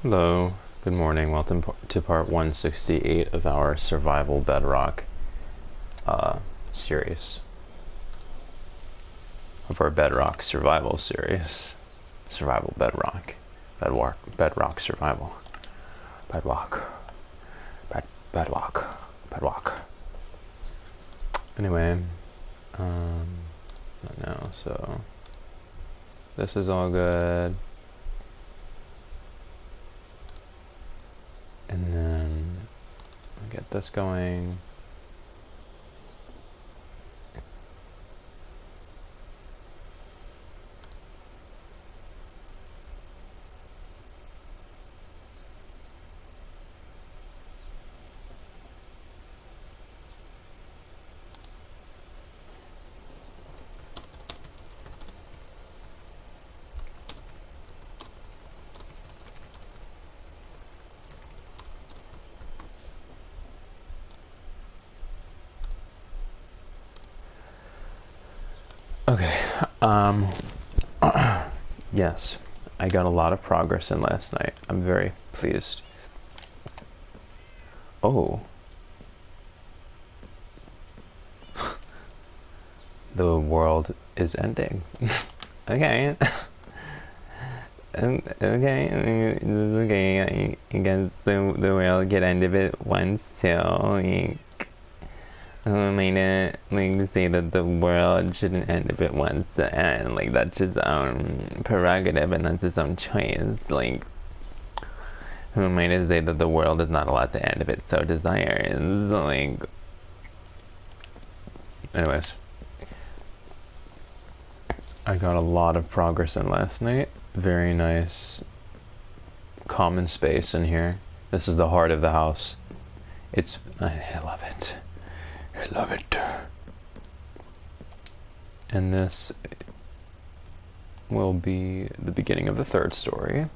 Hello, good morning. Welcome to part 168 of our Survival Bedrock series. Of our Bedrock Survival series. Survival Bedrock. Bedrock Survival. Bedrock. Bedrock. Anyway, not now, so this is all good. And then I'll get this going. Okay, yes, I got a lot of progress in last night. I'm very pleased. Oh. The world is ending. Okay. Okay, okay, I guess the world get end of it once too. Who made it like to say that the world shouldn't end if it wants to end? Like that's his own prerogative and that's his own choice. Like who am I to say that the world is not allowed to end if it so desires? Like anyways. I got a lot of progress in last night. Very nice common space in here. This is the heart of the house. I love it. I love it. And this will be the beginning of the third story.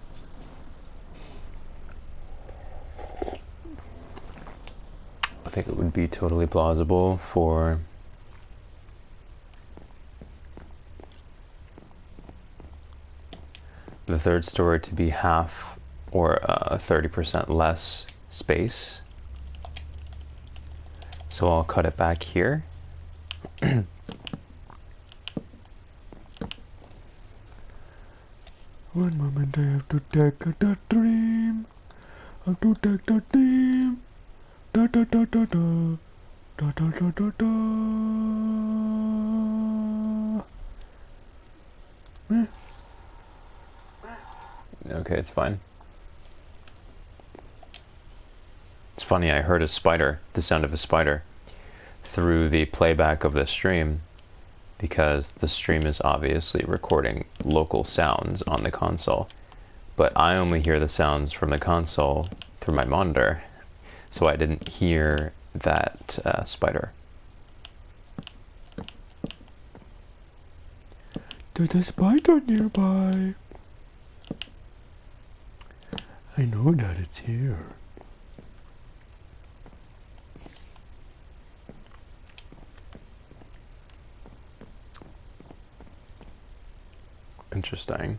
I think it would be totally plausible for the third story to be half or 30% less space. So I'll cut it back here. One moment, I have to take a dream. I have to take the dream. Da da da da da. Da da da da da. Okay, it's fine. It's funny, I heard a spider, the sound of a spider, through the playback of the stream, because the stream is obviously recording local sounds on the console, but I only hear the sounds from the console through my monitor, so I didn't hear that spider. There's a spider nearby. I know that it's here. Interesting.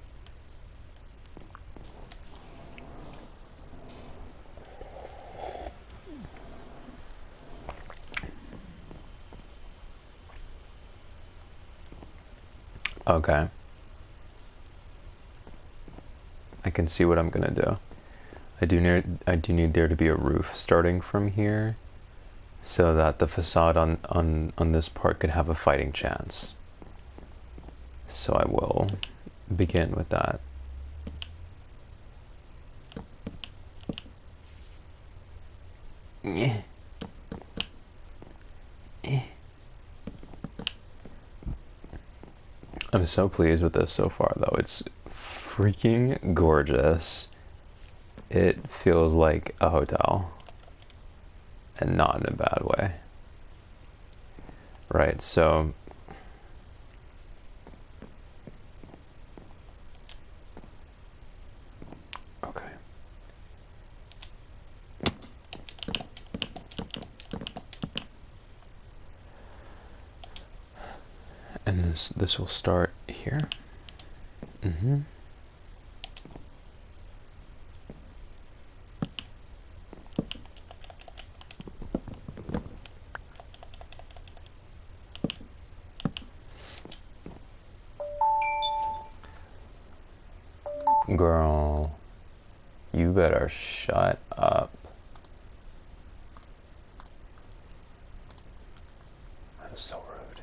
Okay. I can see what I'm gonna do. I do need there to be a roof starting from here, so that the facade on this part could have a fighting chance. So I will begin with that. I'm so pleased with this so far, though. It's freaking gorgeous. It feels like a hotel, and not in a bad way. Right, so okay. And this will start here. Girl, you better shut up. That is so rude.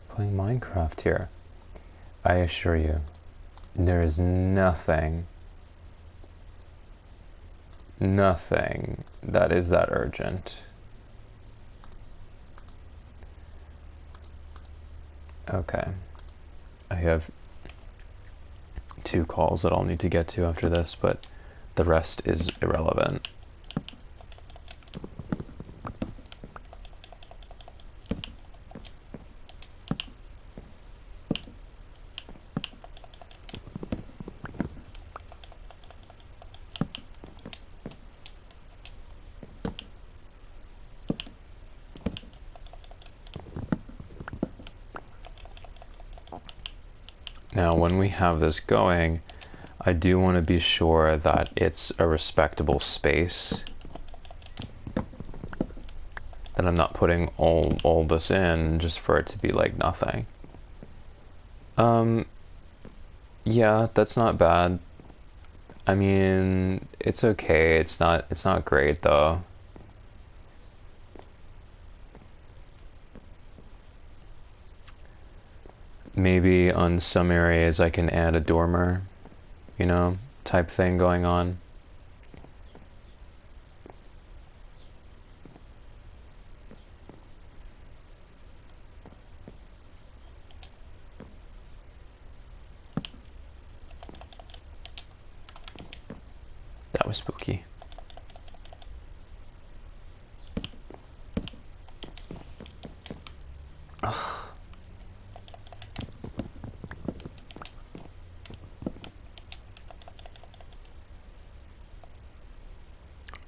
Playing Minecraft here. I assure you, there is nothing that is that urgent. Okay. I have 2 calls that I'll need to get to after this, but the rest is irrelevant. Now, when we have this going, I do want to be sure that it's a respectable space. That I'm not putting all this in just for it to be like nothing. Yeah, that's not bad. I mean, it's okay. It's not great though. Maybe on some areas I can add a dormer, you know, type thing going on. That was spooky.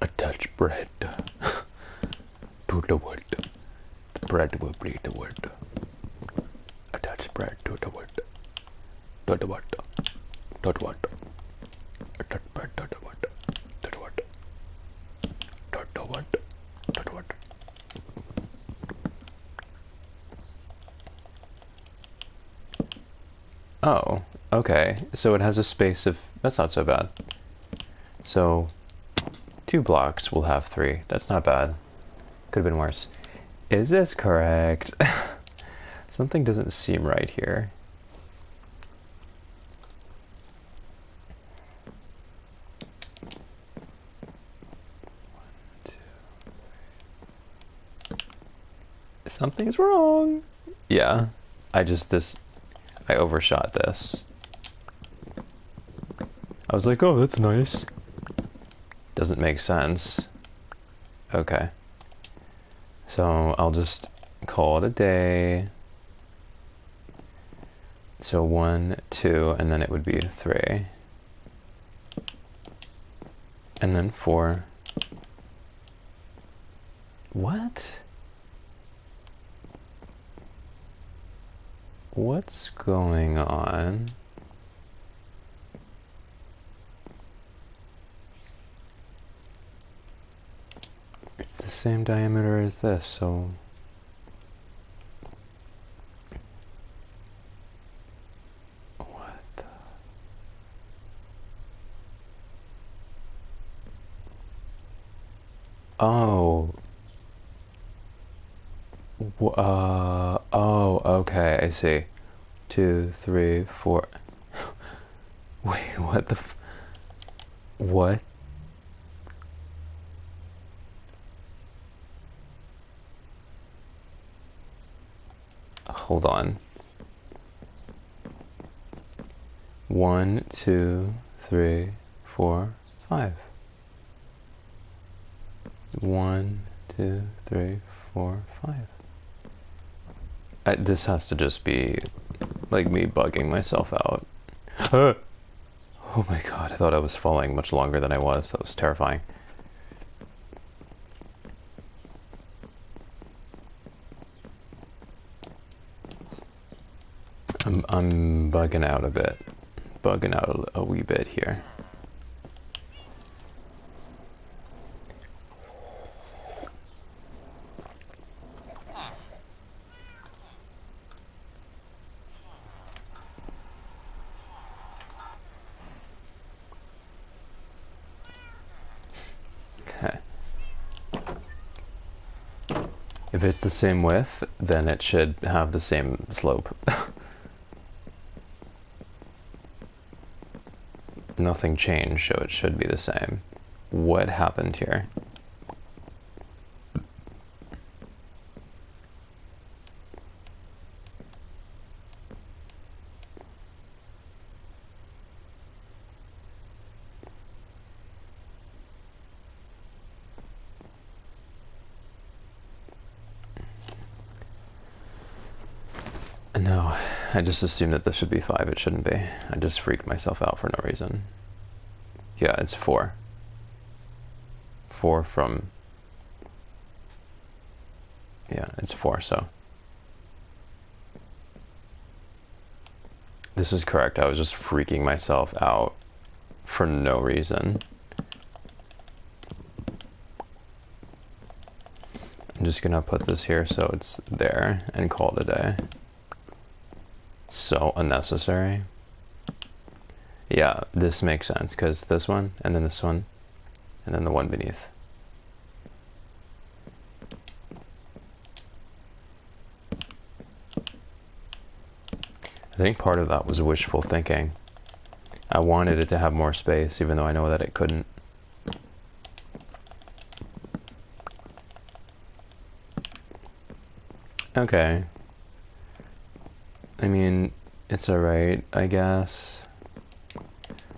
Attach bread to the wood. The bread will bleed the wood. Attach bread to the wood. To the wood. To the wood. Attach bread to the wood. To the wood. To the wood. To the wood. Oh, okay. So it has a space of... That's not so bad. So 2 blocks will have 3. That's not bad. Could have been worse. Is this correct? Something doesn't seem right here. Something's wrong. Yeah, I overshot this. I was like, oh, that's nice. Doesn't make sense. Okay. So I'll just call it a day. So 1, 2, and then it would be 3. And then 4. What? What's going on? It's the same diameter as this, so... What the... Oh. Oh, okay, I see. 2, 3, 4... Wait, what the f... What? Hold on. 1, 2, 3, 4, 5. 1, 2, 3, 4, 5. This has to just be like me bugging myself out. Oh my god, I thought I was falling much longer than I was. That was terrifying. I'm bugging out a bit. Bugging out a wee bit here. If it's the same width, then it should have the same slope. Nothing changed, so it should be the same. What happened here? No, I just assumed that this should be 5. It shouldn't be. I just freaked myself out for no reason. Yeah, it's 4. 4 from... Yeah, it's 4, so... This is correct. I was just freaking myself out for no reason. I'm just gonna put this here so it's there and call it a day. So unnecessary. Yeah, this makes sense because this one, and then this one, and then the one beneath. I think part of that was wishful thinking. I wanted it to have more space, even though I know that it couldn't. Okay. I mean, it's alright, I guess.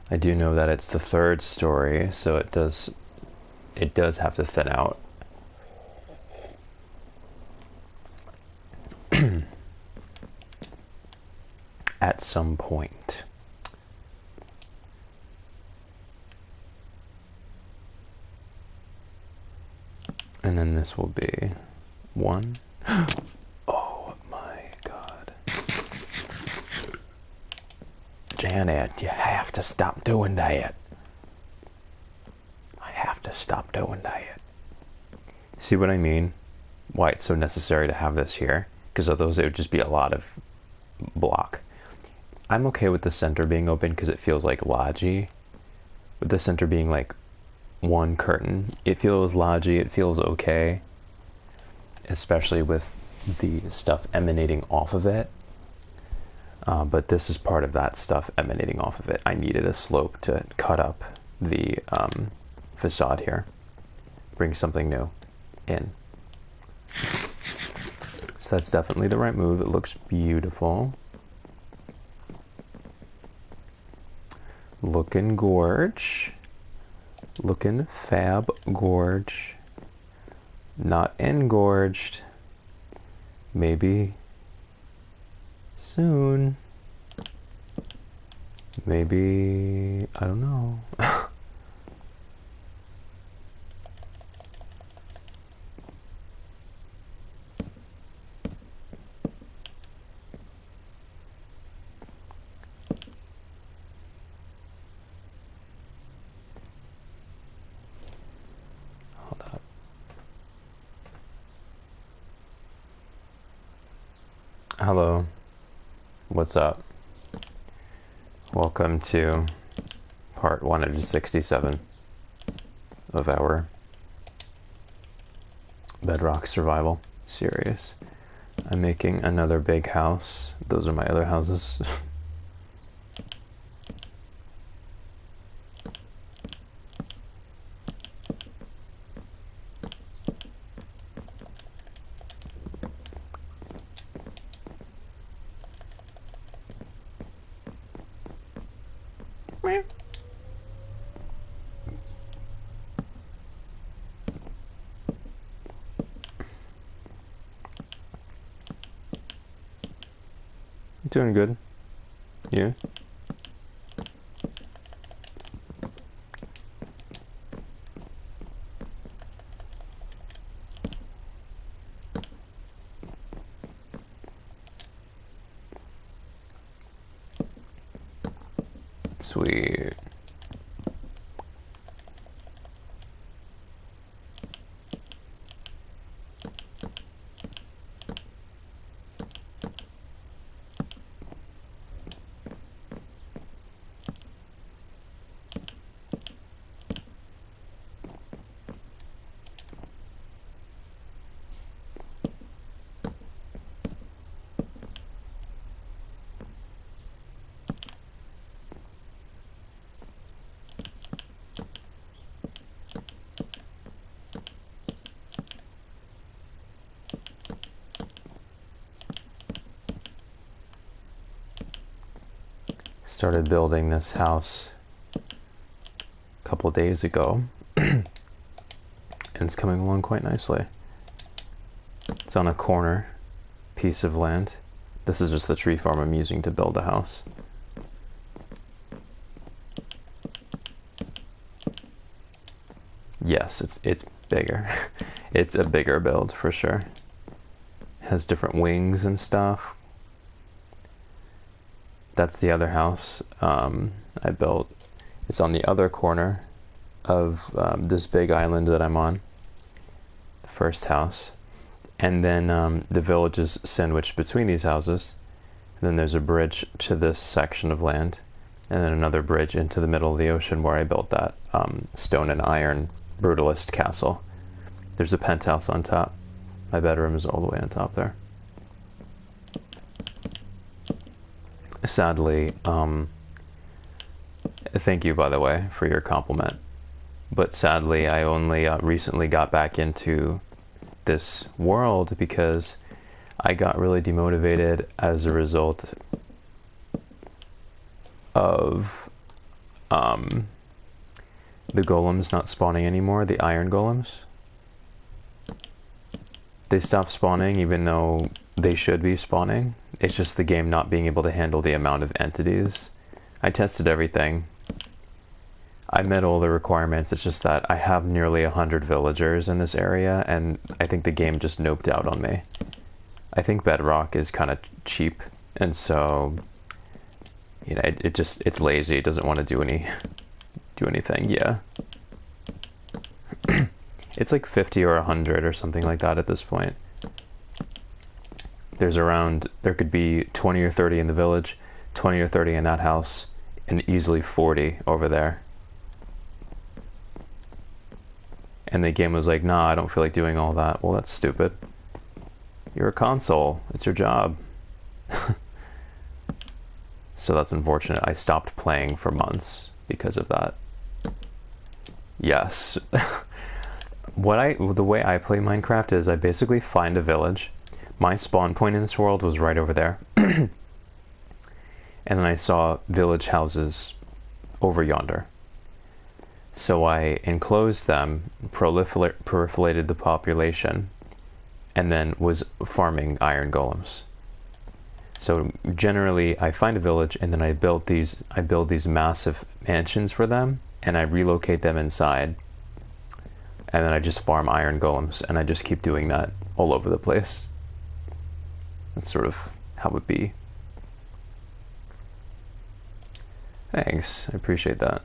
I do know that it's the 3rd story, so it does have to thin out. At some point. And then this will be 1. Oh my god. Janet, you have to stop doing that. I have to stop doing that. See what I mean? Why it's so necessary to have this here? Because otherwise it would just be a lot of block. I'm okay with the center being open because it feels like lodgy. With the center being like one curtain, it feels lodgy, it feels okay. Especially with the stuff emanating off of it. But this is part of that stuff emanating off of it. I needed a slope to cut up the facade here. Bring something new in. So that's definitely the right move. It looks beautiful. Looking gorge. Looking fab gorge. Not engorged. Maybe soon. Maybe, I don't know. Hold up. Hello. What's up? Welcome to part 167 of our Bedrock Survival series. I'm making another big house. Those are my other houses. Doing good. You? Sweet. started building this house a couple days ago, and it's coming along quite nicely. It's on a corner piece of land. This is just the tree farm I'm using to build a house. Yes, it's bigger. It's a bigger build for sure. Has different wings and stuff. That's the other house I built. It's on the other corner of this big island that I'm on. The first house. And then the village is sandwiched between these houses. And then there's a bridge to this section of land. And then another bridge into the middle of the ocean where I built that stone and iron brutalist castle. There's a penthouse on top. My bedroom is all the way on top there. Sadly, thank you, by the way, for your compliment. But sadly, I only recently got back into this world because I got really demotivated as a result of the golems not spawning anymore, the iron golems. They stopped spawning even though they should be spawning. It's just the game not being able to handle the amount of entities. I tested everything. I met all the requirements. It's just that I have nearly 100 villagers in this area, and I think the game just noped out on me. I think Bedrock is kind of cheap, and so you know, it's lazy. It doesn't want to do anything. Yeah. It's like 50 or 100 or something like that at this point. There could be 20 or 30 in the village, 20 or 30 in that house, and easily 40 over there. And the game was like, nah, I don't feel like doing all that. Well, that's stupid. You're a console. It's your job. So that's unfortunate. I stopped playing for months because of that. Yes. The way I play Minecraft is I basically find a village. My spawn point in this world was right over there. And then I saw village houses over yonder. So I enclosed them, proliferated the population, and then was farming iron golems. So generally I find a village and then I build these massive mansions for them, and I relocate them inside. And then I just farm iron golems, and I just keep doing that all over the place. That's sort of how it be. Thanks, I appreciate that.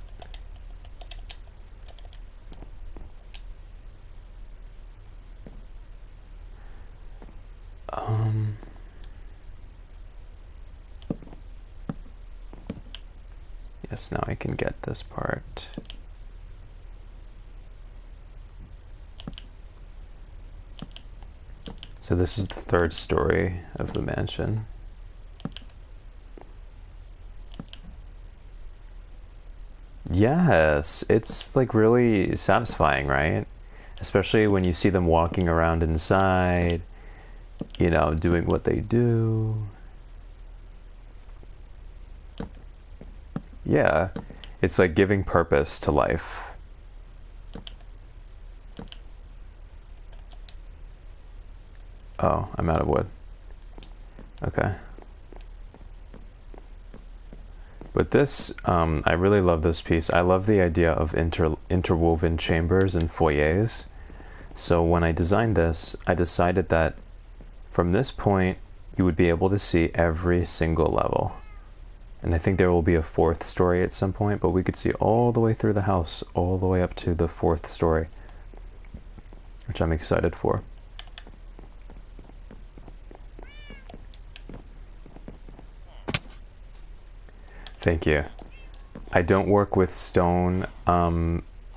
Yes, now I can get this part. So this is the third story of the mansion. Yes, it's like really satisfying, right? Especially when you see them walking around inside, you know, doing what they do. Yeah, it's like giving purpose to life. Oh, I'm out of wood. Okay. But this, I really love this piece. I love the idea of interwoven chambers and foyers. So when I designed this, I decided that from this point, you would be able to see every single level. And I think there will be a fourth story at some point, but we could see all the way through the house, all the way up to the fourth story, which I'm excited for. Thank you. I don't work with stone.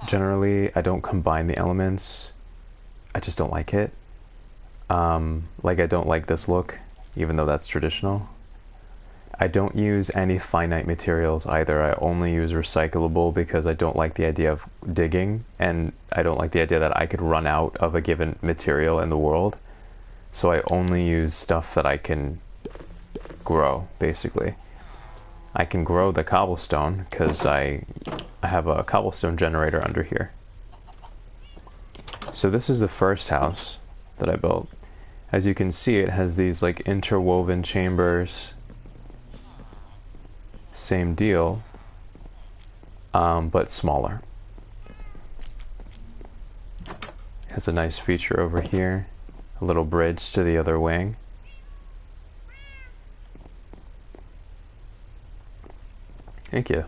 Generally, I don't combine the elements. I just don't like it. Like I don't like this look, even though that's traditional. I don't use any finite materials either. I only use recyclable because I don't like the idea of digging, and I don't like the idea that I could run out of a given material in the world. So I only use stuff that I can grow, basically. I can grow the cobblestone because I have a cobblestone generator under here. So this is the first house that I built. As you can see, it has these like interwoven chambers. Same deal, but smaller. Has a nice feature over here, a little bridge to the other wing. Thank you.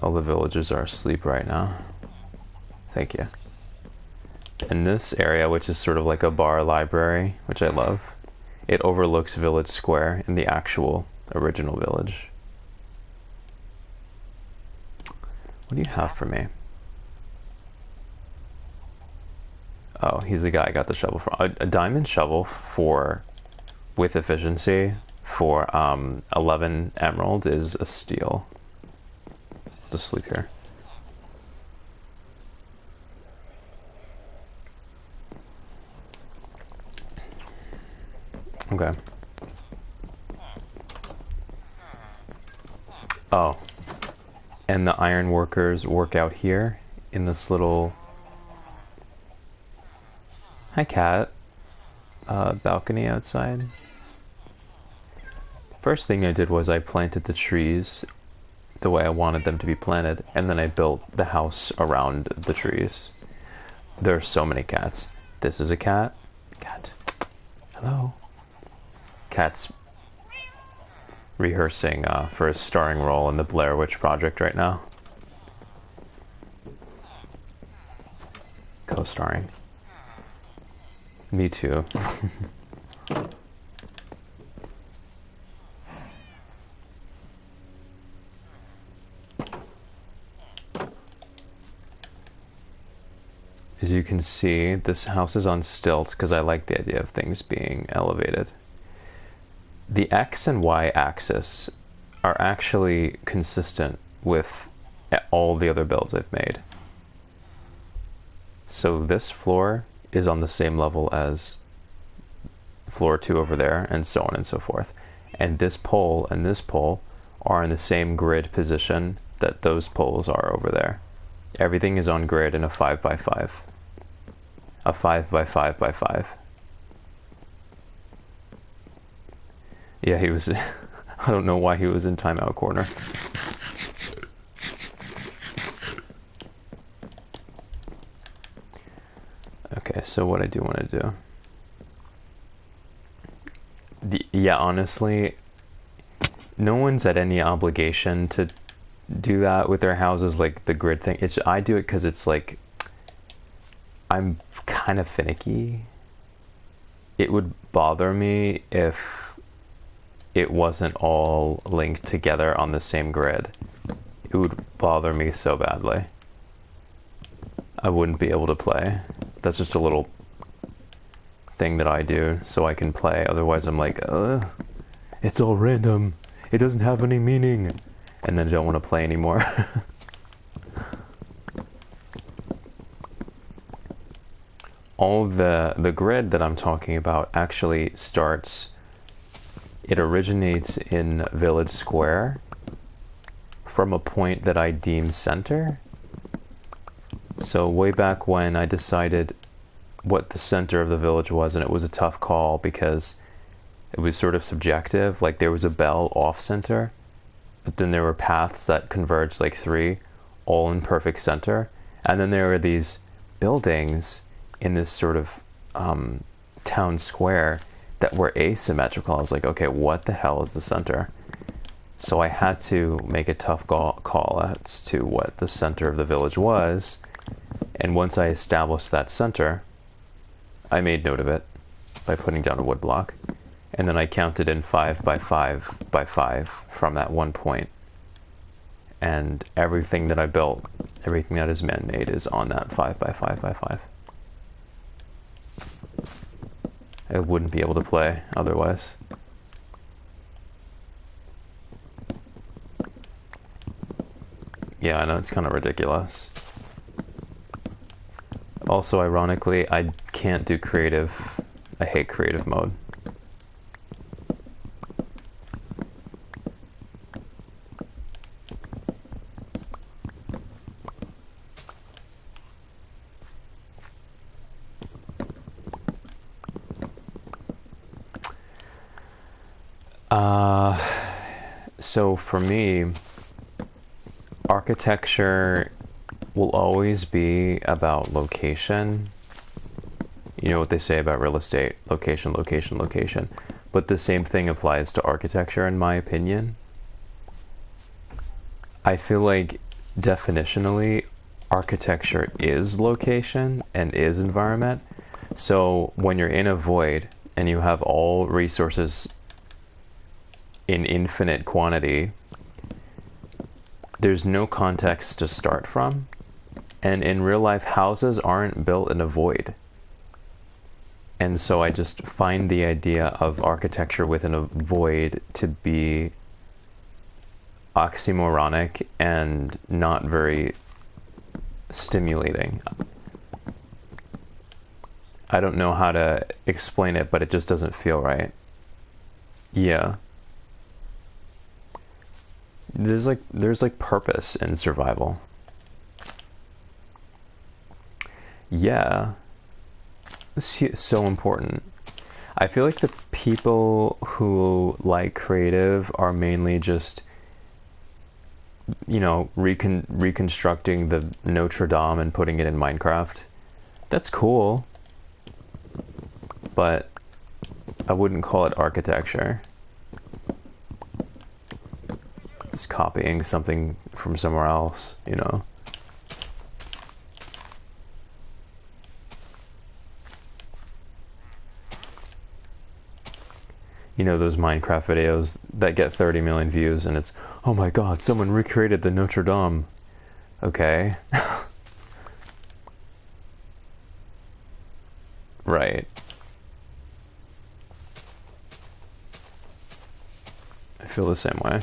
All the villagers are asleep right now. Thank you. And this area, which is sort of like a bar library, which I love, it overlooks Village Square in the actual original village. What do you have for me? Oh, he's the guy I got the shovel from. A diamond shovel for, with efficiency, for 11 emerald is a steal. Just sleep here. Okay. Oh. And the iron workers work out here in this little... Hi, cat. Balcony outside. First thing I did was I planted the trees the way I wanted them to be planted, and then I built the house around the trees. There are so many cats. This is a cat. Cat. Hello. Cat's rehearsing for a starring role in the Blair Witch Project right now. Co-starring. Me too. As you can see, this house is on stilts because I like the idea of things being elevated. The X and Y axis are actually consistent with all the other builds I've made. So this floor is on the same level as floor 2 over there, and so on and so forth. And this pole and this pole are in the same grid position that those poles are over there. Everything is on grid in a 5x5. A 5x5x5. Yeah, he was... I don't know why he was in timeout corner. Okay, so what I do want to do... Yeah, honestly, no one's at any obligation to do that with their houses, like the grid thing. I do it because it's like... I'm kind of finicky. It would bother me if it wasn't all linked together on the same grid. It would bother me so badly. I wouldn't be able to play. That's just a little thing that I do so I can play. Otherwise I'm like, it's all random. It doesn't have any meaning. And then I don't want to play anymore. All the grid that I'm talking about actually starts... It originates in Village Square from a point that I deem center. So way back when I decided what the center of the village was, and it was a tough call because it was sort of subjective. Like there was a bell off center, but then there were paths that converged like 3, all in perfect center. And then there were these buildings in this sort of town square that were asymmetrical. I was like, okay, what the hell is the center? So I had to make a tough call as to what the center of the village was. And once I established that center, I made note of it by putting down a wood block. And then I counted in 5x5x5 from that one point. And everything that I built, everything that is man-made is on that 5x5x5. I wouldn't be able to play otherwise. Yeah, I know, it's kind of ridiculous. Also, ironically, I can't do creative. I hate creative mode. Uh, so for me, architecture will always be about location. You know what they say about real estate: location, location, location. But the same thing applies to architecture, in my opinion. I feel like definitionally, architecture is location and is environment. So when you're in a void and you have all resources in infinite quantity, there's no context to start from. And in real life, houses aren't built in a void. And so I just find the idea of architecture within a void to be oxymoronic and not very stimulating. I don't know how to explain it, but it just doesn't feel right. Yeah. There's like purpose in survival. Yeah. It's so important. I feel like the people who like creative are mainly just, reconstructing the Notre Dame and putting it in Minecraft. That's cool, but I wouldn't call it architecture. Just copying something from somewhere else, you know? You know those Minecraft videos that get 30 million views and it's, oh my god, someone recreated the Notre Dame. Okay. Right. I feel the same way.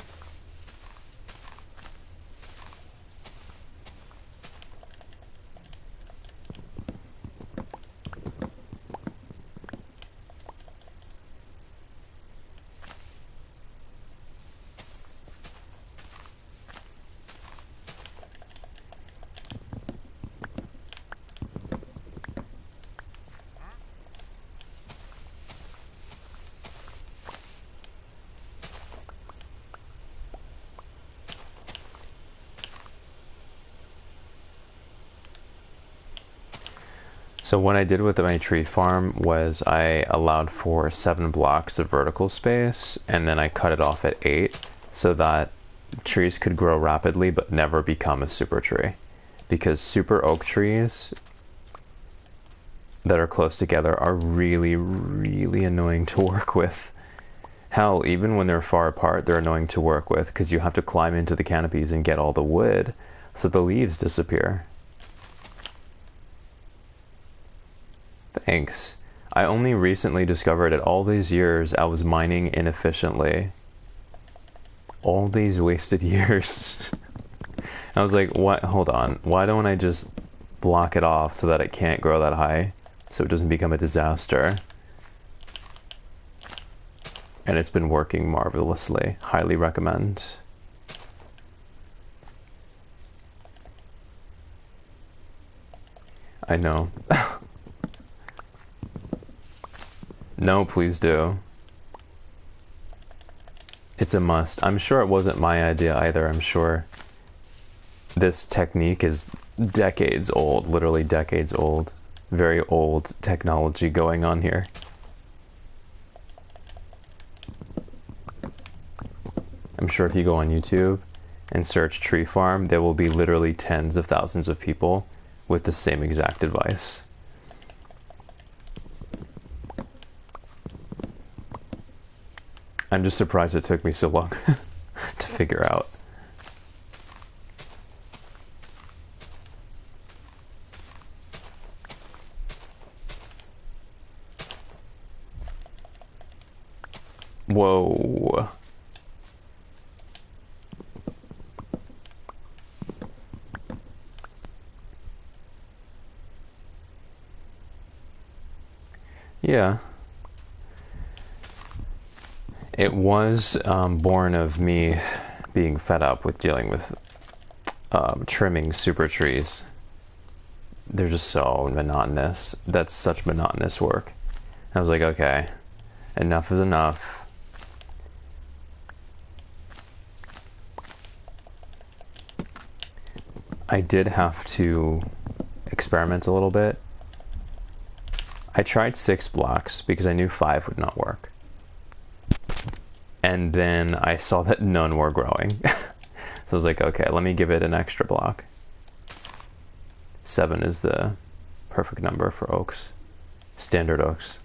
So what I did with my tree farm was I allowed for 7 blocks of vertical space and then I cut it off at 8 so that trees could grow rapidly but never become a super tree. Because super oak trees that are close together are really, really annoying to work with. Hell, even when they're far apart, they're annoying to work with because you have to climb into the canopies and get all the wood so the leaves disappear. Thanks. I only recently discovered it. All these years I was mining inefficiently. All these wasted years. I was like, what? Hold on. Why don't I just block it off so that it can't grow that high? So it doesn't become a disaster. And it's been working marvelously. Highly recommend. I know. No, please do. It's a must. I'm sure it wasn't my idea either. I'm sure this technique is decades old, literally decades old. Very old technology going on here. I'm sure if you go on YouTube and search tree farm, there will be literally tens of thousands of people with the same exact advice. I'm just surprised it took me so long to figure out. Whoa. Yeah. It was born of me being fed up with dealing with trimming super trees. They're just so monotonous. That's such monotonous work. I was like, okay, enough is enough. I did have to experiment a little bit. I tried 6 blocks because I knew 5 would not work. And then I saw that none were growing. So I was like, okay, let me give it an extra block. 7 is the perfect number for oaks, standard oaks.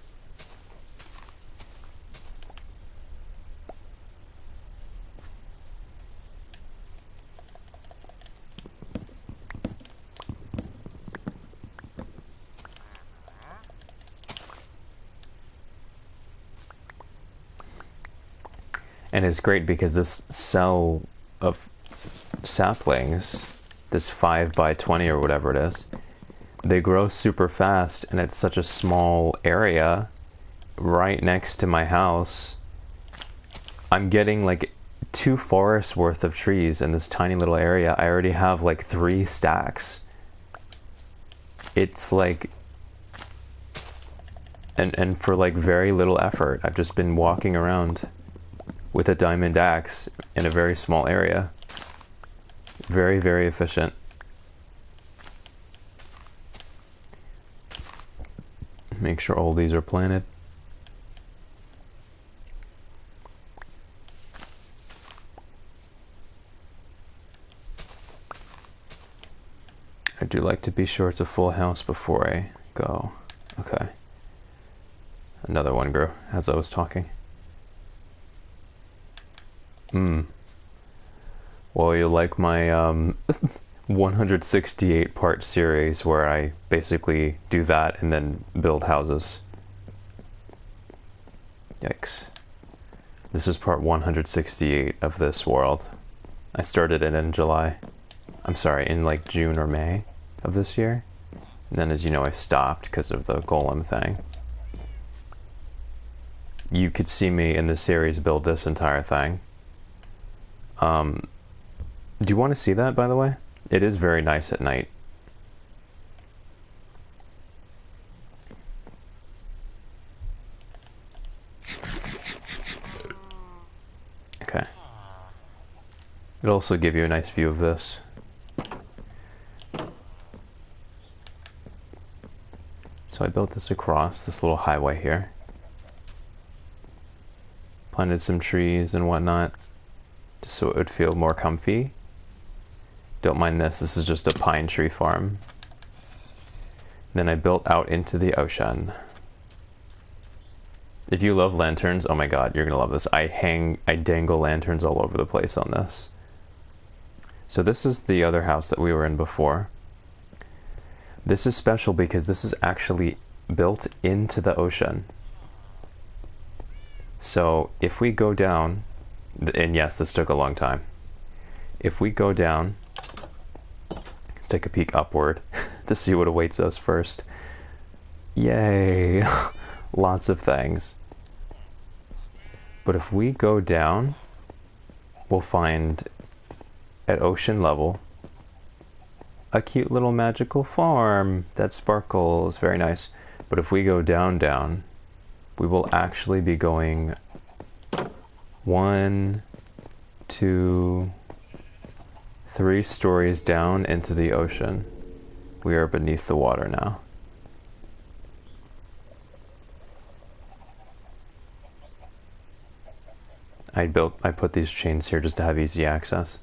And it's great because this cell of saplings, this 5 by 20 or whatever it is, they grow super fast, and it's such a small area right next to my house. I'm getting like 2 forests worth of trees in this tiny little area. I already have like 3 stacks. It's like, and for like very little effort, I've just been walking around with a diamond axe in a very small area. Very, very efficient. Make sure all these are planted. I do like to be sure it's a full house before I go. Okay. Another one grew as I was talking. Well, you like my 168 part series where I basically do that and then build houses. Yikes. This is part 168 of this world. I started it in July. I'm sorry, in like June or May of this year. And then, as you know, I stopped because of the golem thing. You could see me in this series build this entire thing. Do you want to see that, by the way? It is very nice at night. Okay. It'll also give you a nice view of this. So I built this across this little highway here. Planted some trees and whatnot, just so it would feel more comfy. Don't mind this, this is just a pine tree farm. Then I built out into the ocean. If you love lanterns, oh my god, you're gonna love this. I dangle lanterns all over the place on this. So this is the other house that we were in before. This is special because this is actually built into the ocean. So if we go down, and yes, this took a long time. If we go down, let's take a peek upward to see what awaits us first. Yay! Lots of things. But if we go down, we'll find at ocean level a cute little magical farm that sparkles. Very nice. But if we go down, we will actually be going 1, 2, 3 stories down into the ocean. We are beneath the water now. I put these chains here just to have easy access.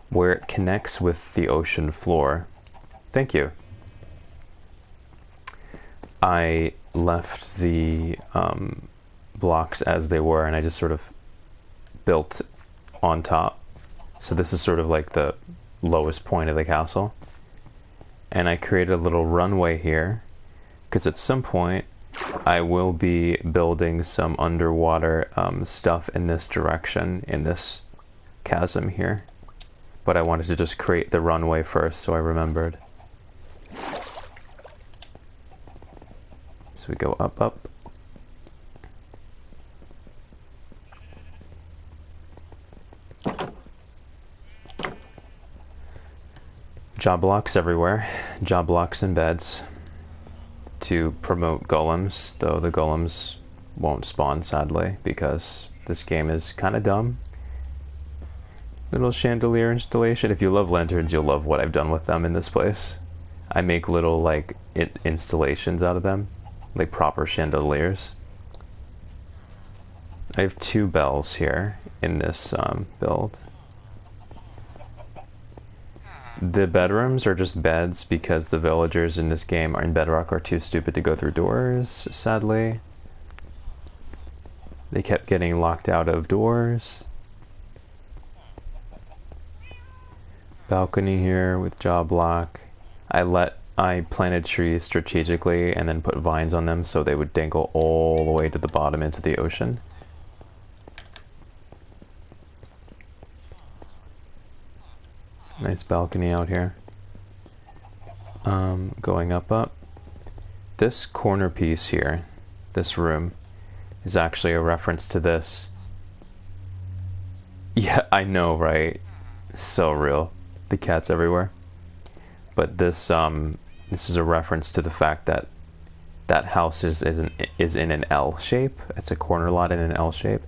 Where it connects with the ocean floor. Thank you. I left the blocks as they were, and I just sort of built on top. So this is sort of like the lowest point of the castle. And I created a little runway here, because at some point I will be building some underwater stuff in this direction, in this chasm here. But I wanted to just create the runway first, so I remembered. So we go up. Job blocks everywhere. Job blocks and beds to promote golems, though the golems won't spawn, sadly, because this game is kind of dumb. Little chandelier installation. If you love lanterns, you'll love what I've done with them in this place. I make little, like, installations out of them. Like proper chandeliers. I have 2 bells here in this build. The bedrooms are just beds because the villagers in this game in Bedrock are too stupid to go through doors, sadly. They kept getting locked out of doors. Balcony here with job block. I planted trees strategically and then put vines on them so they would dangle all the way to the bottom into the ocean. Nice balcony out here. Going up. This corner piece here, this room, is actually a reference to this. Yeah, I know, right? So real. The cat's everywhere. But this is a reference to the fact that that house is in an L shape. It's a corner lot in an L shape.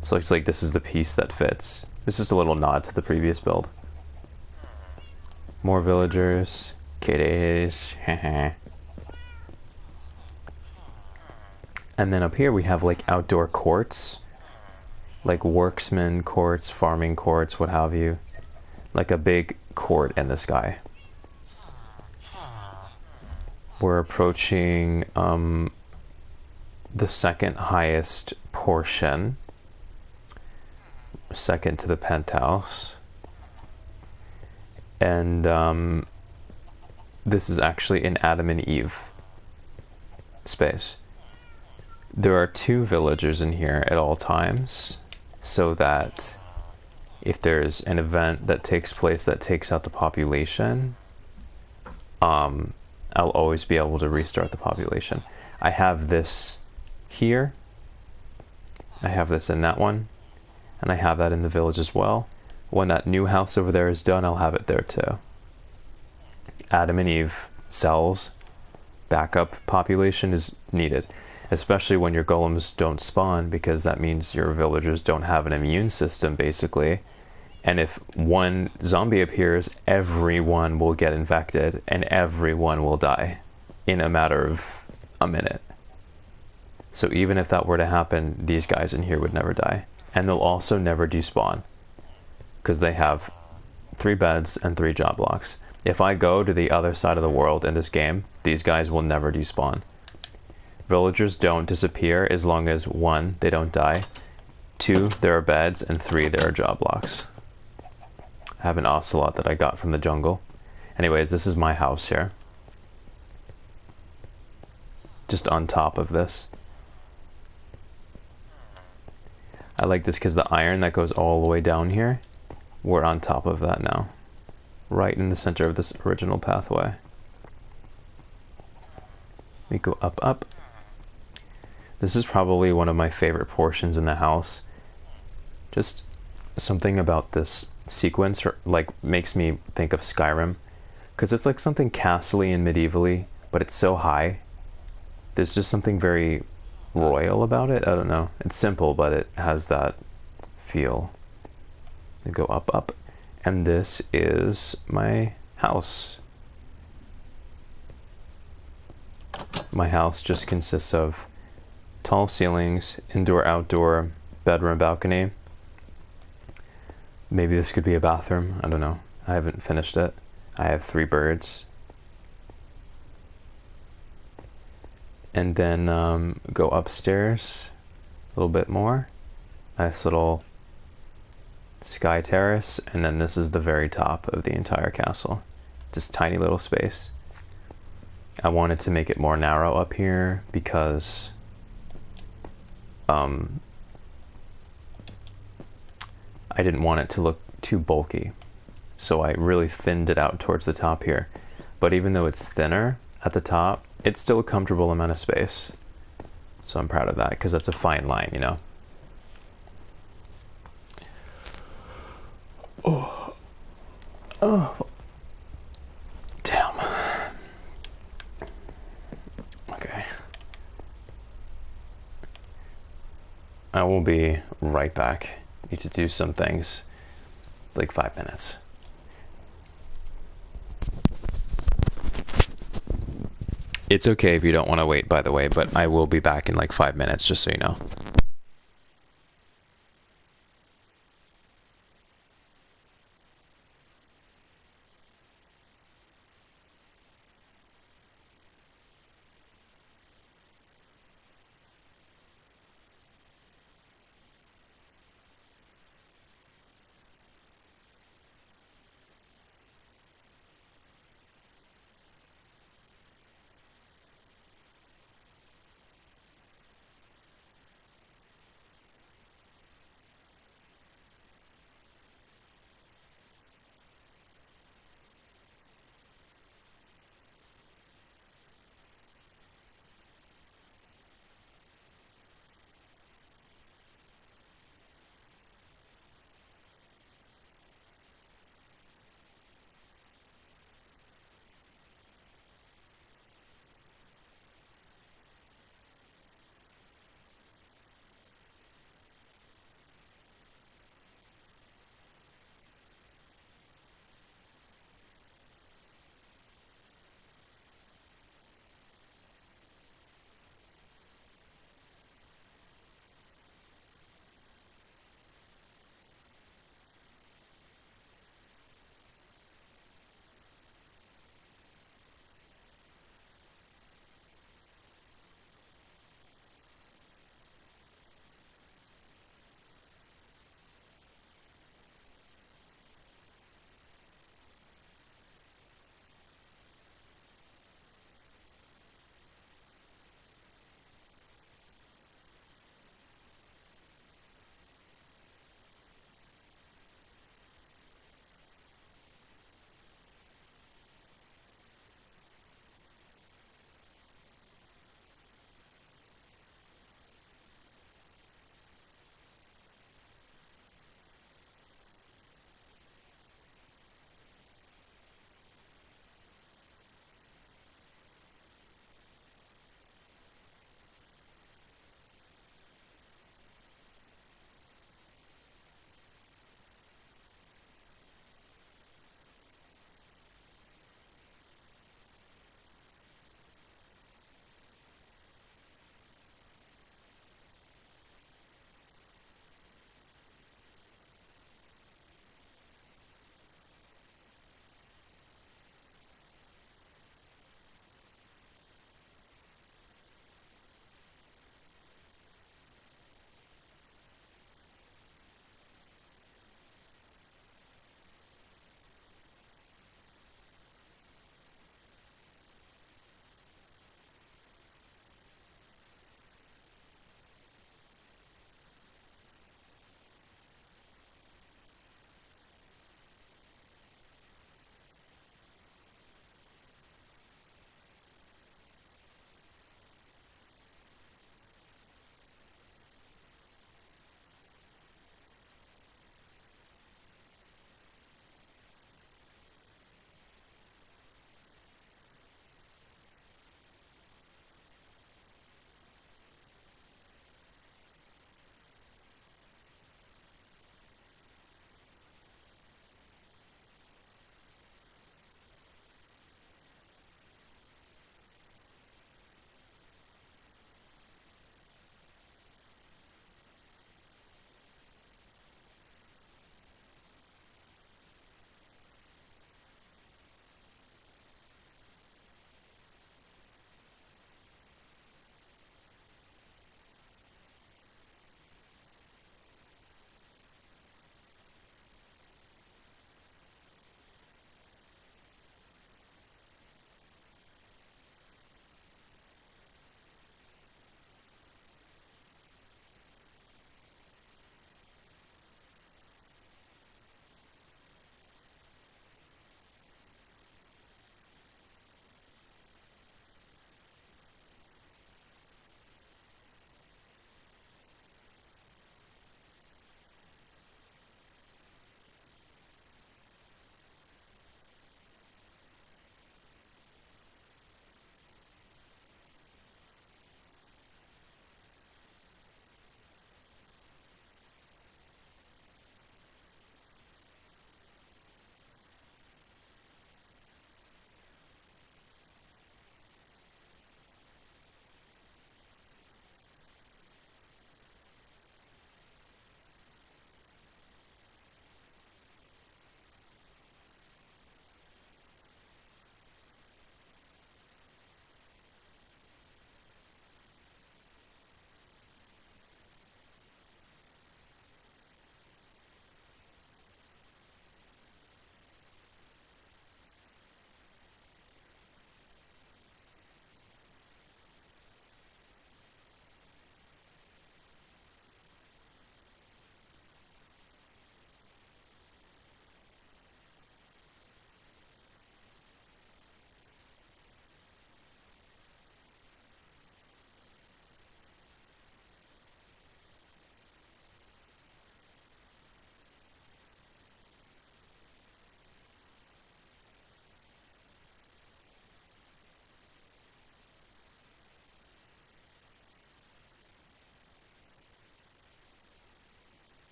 So it's like this is the piece that fits. This is a little nod to the previous build. More villagers, kitties, and then up here we have like outdoor courts, like worksman courts, farming courts, what have you. Like a big court in the sky. We're approaching the second highest portion, second to the penthouse. And this is actually an Adam and Eve space. There are 2 villagers in here at all times, so that if there's an event that takes place that takes out the population, I'll always be able to restart the population. I have this here, I have this in that one, and I have that in the village as well. When that new house over there is done, I'll have it there too. Adam and Eve cells, backup population is needed, especially when your golems don't spawn, because that means your villagers don't have an immune system, basically. And if one zombie appears, everyone will get infected, and everyone will die in a matter of a minute. So even if that were to happen, these guys in here would never die. And they'll also never despawn, because they have 3 beds and 3 job blocks. If I go to the other side of the world in this game, these guys will never despawn. Villagers don't disappear as long as 1, they don't die, 2, there are beds, and 3, there are job blocks. I have an ocelot that I got from the jungle. Anyways, this is my house here. Just on top of this. I like this because the iron that goes all the way down here, we're on top of that now. Right in the center of this original pathway. We go up. This is probably one of my favorite portions in the house. Just something about this sequence like makes me think of Skyrim, because it's like something castle-y and medievally, but it's so high. There's just something very royal about it. I don't know. It's simple, but it has that feel. We go up, and this is my house. My house just consists of tall ceilings, indoor, outdoor, bedroom, balcony. Maybe this could be a bathroom. I don't know. I haven't finished it. I have 3 birds. And then go upstairs a little bit more. Nice little sky terrace. And then this is the very top of the entire castle. Just tiny little space. I wanted to make it more narrow up here because I didn't want it to look too bulky, so I really thinned it out towards the top here. But even though it's thinner at the top, it's still a comfortable amount of space. So I'm proud of that, because that's a fine line, you know. Oh. Damn. Okay. I will be right back. Need to do some things. like 5 minutes. It's okay if you don't want to wait, by the way, but I will be back in like 5 minutes, just so you know.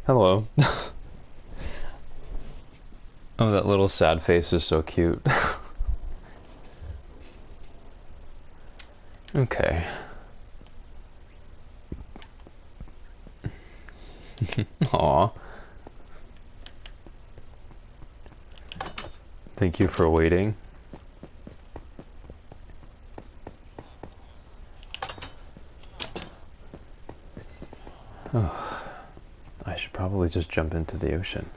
Hello. Oh, that little sad face is so cute. Okay. Aw. Thank you for waiting. Oh, I should probably just jump into the ocean.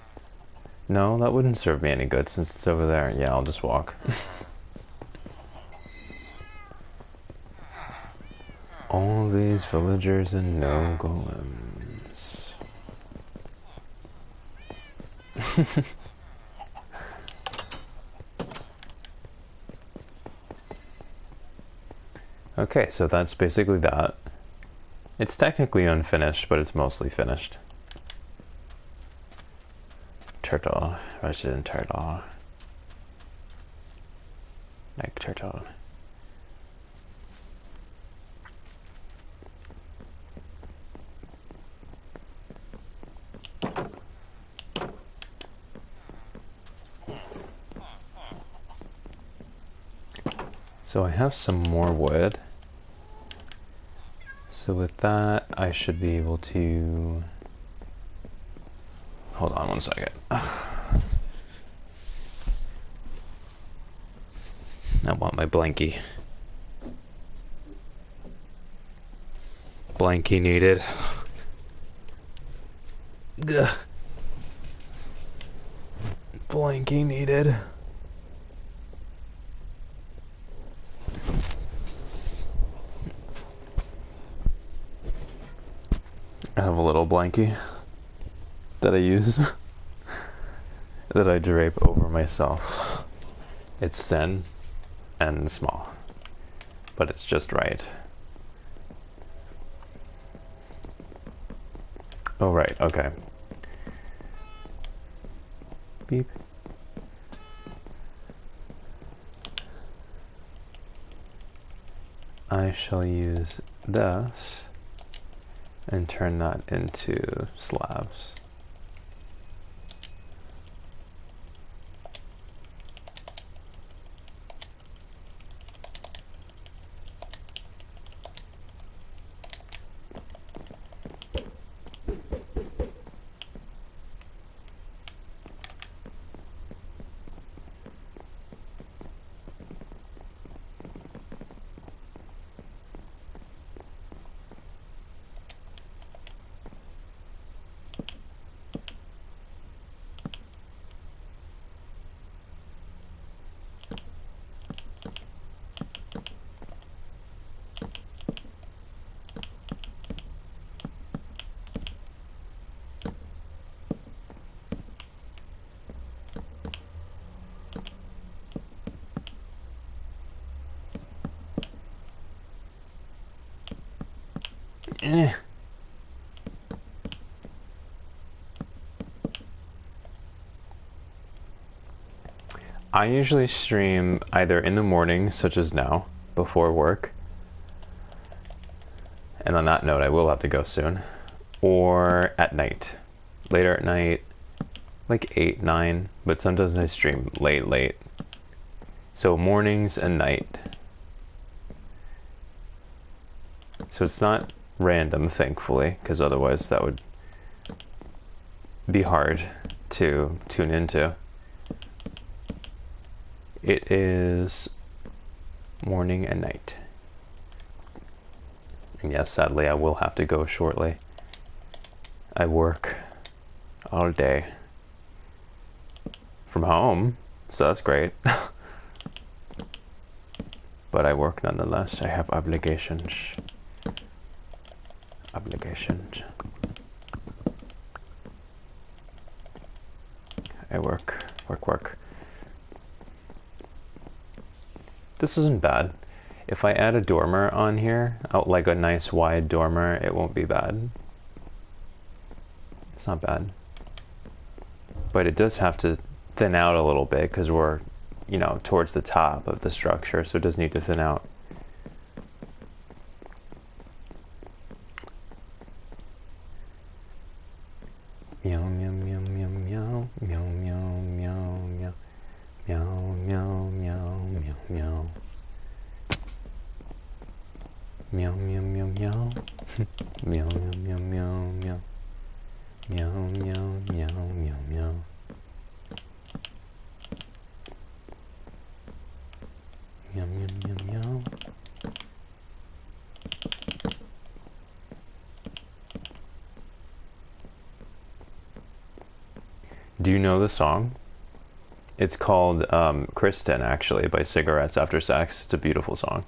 No, that wouldn't serve me any good since it's over there. Yeah, I'll just walk. All these villagers and no golems. Okay, so that's basically that. It's technically unfinished, but it's mostly finished. Turtle, Russian turtle. Like turtle. So I have some more wood. So with that, I should be able to... Hold on one second. I want my blankie. Blankie needed. Ugh. Blankie needed. I have a little blankie that I use that I drape over myself. It's thin and small, but it's just right. Oh, right, okay. Beep. I shall use this and turn that into slabs. Eh. I usually stream either in the morning, such as now, before work. And on that note, I will have to go soon. Or at night. Later at night, like 8, 9. But sometimes I stream late. So mornings and night. So it's not random, thankfully, because otherwise that would be hard to tune into. It is morning and night. And yes, sadly, I will have to go shortly. I work all day from home, so that's great. But I work nonetheless. I have obligations. I work. This isn't bad. If I add a dormer on here, like a nice wide dormer, it won't be bad. It's not bad. But it does have to thin out a little bit because we're, towards the top of the structure, so it does need to thin out. Meow meow meow meow meow meow meow meow meow meow meow meow meow meow. Meow meow meow meow. Meow meow meow meow meow. Meow meow meow meow meow. Meow meow meow meow. Do you know the song? It's called Kristen, actually, by Cigarettes After Sex. It's a beautiful song.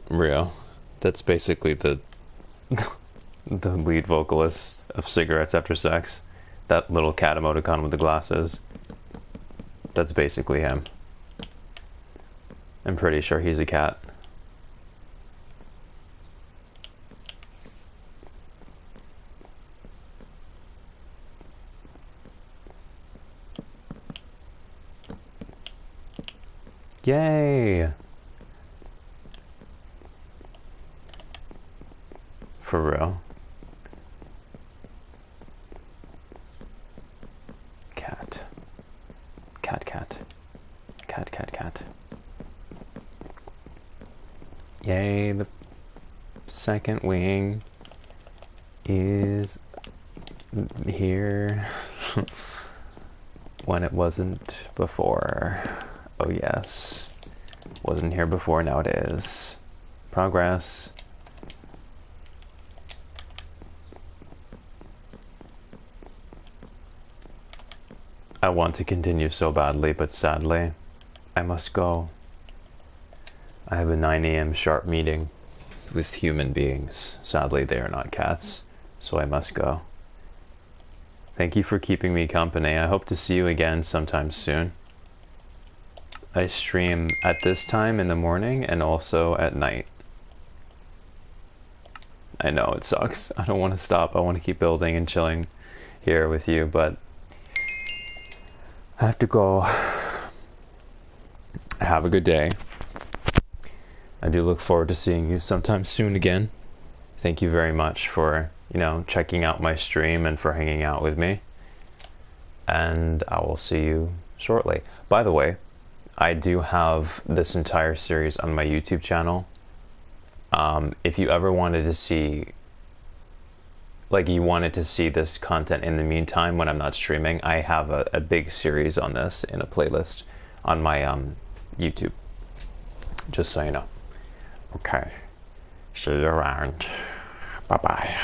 Real. That's basically the the lead vocalist of Cigarettes After Sex. That little cat emoticon with the glasses. That's basically him. I'm pretty sure he's a cat. Yay! For real. Cat. Cat, cat. Cat, cat, cat. Yay, the second wing is here when it wasn't before. Oh yes. Wasn't here before, now it is. Progress. I want to continue so badly, but sadly, I must go. I have a 9 a.m. sharp meeting with human beings. Sadly, they are not cats, so I must go. Thank you for keeping me company. I hope to see you again sometime soon. I stream at this time in the morning and also at night. I know it sucks. I don't want to stop. I want to keep building and chilling here with you, but I have to go. Have a good day. I do look forward to seeing you sometime soon again. Thank you very much for, checking out my stream and for hanging out with me. And I will see you shortly. By the way, I do have this entire series on my YouTube channel. If you ever wanted to see, this content in the meantime when I'm not streaming, I have a big series on this in a playlist on my YouTube. Just so you know. Okay. See you around. Bye-bye.